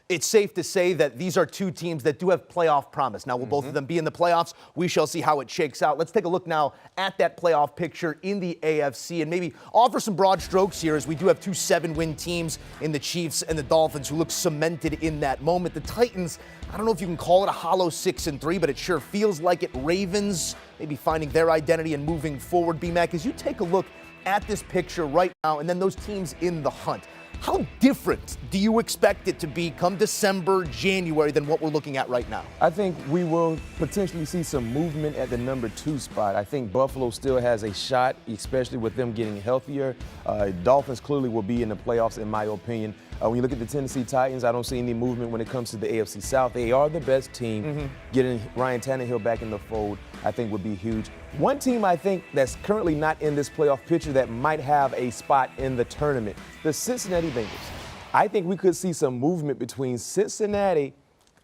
it's safe to say that these are two teams that do have playoff promise. Now, will both of them be in the playoffs? We shall see how it shakes out. Let's take a look now at that playoff picture in the AFC and maybe offer some broad strokes here, as we do have two 7-win teams in the Chiefs and the Dolphins who look cemented in that moment. The Titans, I don't know if you can call it a hollow 6-3, but it sure feels like it. Ravens maybe finding their identity and moving forward. B-Mac, as you take a look at this picture right now and then those teams in the hunt, how different do you expect it to be come December, January than what we're looking at right now? I think we will potentially see some movement at the number 2 spot. I think Buffalo still has a shot, especially with them getting healthier. Dolphins clearly will be in the playoffs, in my opinion. When you look at the Tennessee Titans, I don't see any movement when it comes to the AFC South. They are the best team. Getting Ryan Tannehill back in the fold, I think, would be huge. One team I think that's currently not in this playoff picture that might have a spot in the tournament, the Cincinnati Bengals. I think we could see some movement between Cincinnati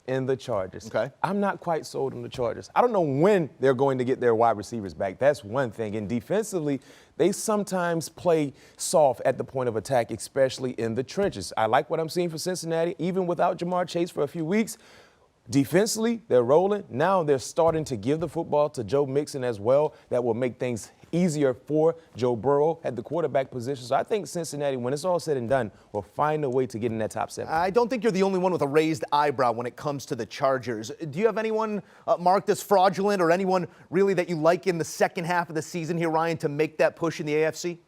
and the Chargers. Okay. I'm not quite sold on the Chargers. I don't know when they're going to get their wide receivers back. That's one thing. And defensively, they sometimes play soft at the point of attack, especially in the trenches. I like what I'm seeing for Cincinnati, even without Jamar Chase for a few weeks. Defensively, they're rolling. Now they're starting to give the football to Joe Mixon as well. That will make things easier for Joe Burrow at the quarterback position. So I think Cincinnati, when it's all said and done, will find a way to get in that top 7. I don't think you're the only one with a raised eyebrow when it comes to the Chargers. Do you have anyone marked as fraudulent or anyone really that you like in the second half of the season here, Ryan, to make that push in the AFC?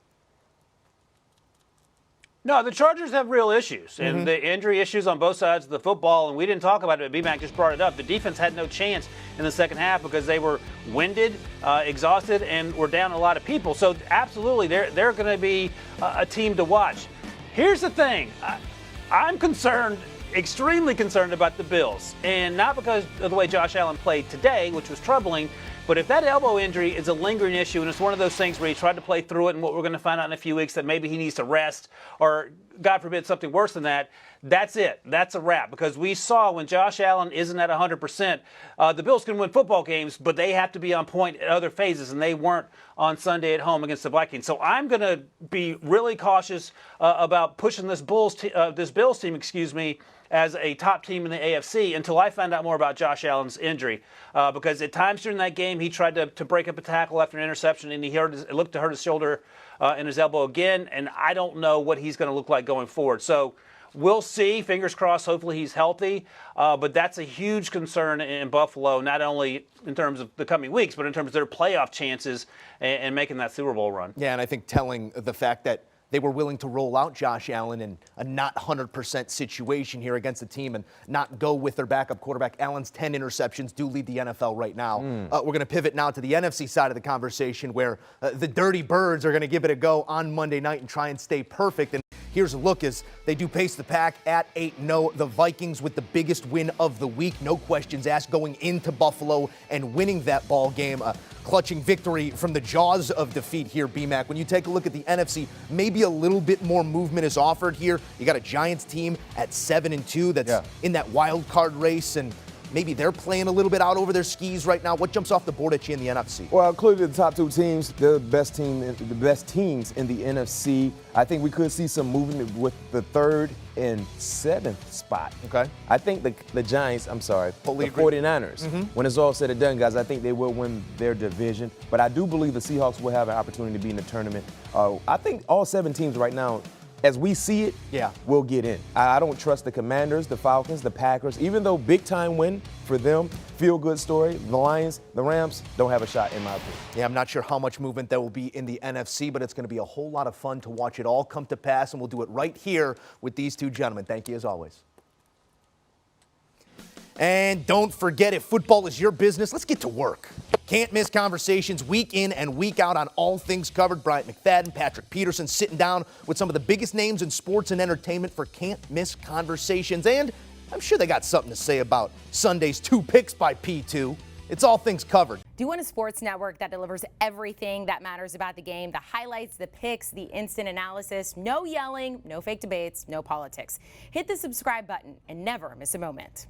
No, the Chargers have real issues, and the injury issues on both sides of the football, and we didn't talk about it, but B-Mac just brought it up. The defense had no chance in the second half because they were winded, exhausted, and were down a lot of people. So absolutely, they're going to be a team to watch. Here's the thing. I'm concerned, extremely concerned about the Bills, and not because of the way Josh Allen played today, which was troubling, but if that elbow injury is a lingering issue and it's one of those things where he tried to play through it and what we're going to find out in a few weeks that maybe he needs to rest or, God forbid, something worse than that, that's it. That's a wrap. Because we saw when Josh Allen isn't at 100%, the Bills can win football games, but they have to be on point at other phases, and they weren't on Sunday at home against the Vikings. So I'm going to be really cautious about pushing this Bills team, as a top team in the AFC until I find out more about Josh Allen's injury. Because at times during that game, he tried to break up a tackle after an interception, and it looked to hurt his shoulder and his elbow again, and I don't know what he's going to look like going forward. So we'll see. Fingers crossed. Hopefully he's healthy. But that's a huge concern in Buffalo, not only in terms of the coming weeks, but in terms of their playoff chances and making that Super Bowl run. Yeah, and I think telling the fact that they were willing to roll out Josh Allen in a not 100% situation here against the team and not go with their backup quarterback. Allen's 10 interceptions do lead the NFL right now. We're going to ppivot now to the NFC side of the conversation where the Dirty Birds are going to give it a go on Monday night and try and stay perfect. And here's a look as they do pace the pack at 8-0. The Vikings with the biggest win of the week. No questions asked, going into Buffalo and winning that ball game. Clutching victory from the jaws of defeat here, B-Mac. When you take a look at the NFC, maybe a little bit more movement is offered here. You got a Giants team at 7-2 that's in that wild card race, and maybe they're playing a little bit out over their skis right now. What jumps off the board at you in the NFC? Well, clearly the top 2 teams, the best teams in the NFC. I think we could see some movement with the 3rd and 7th spot. Okay. I think the Giants, the 49ers, when it's all said and done, guys, I think they will win their division. But I do believe the Seahawks will have an opportunity to be in the tournament. I think all 7 teams right now, as we see it, will get in. I don't trust the Commanders, the Falcons, the Packers, even though big-time win for them, feel-good story. The Lions, the Rams don't have a shot, in my opinion. Yeah, I'm not sure how much movement there will be in the NFC, but it's going to be a whole lot of fun to watch it all come to pass, and we'll do it right here with these two gentlemen. Thank you, as always. And don't forget, if football is your business, let's get to work. Can't miss conversations week in and week out on all things covered. Bryant McFadden, Patrick Peterson sitting down with some of the biggest names in sports and entertainment for can't miss conversations. And I'm sure they got something to say about Sunday's 2 picks by P2. It's all things covered. Do you want a sports network that delivers everything that matters about the game? The highlights, the picks, the instant analysis, no yelling, no fake debates, no politics. Hit the subscribe button and never miss a moment.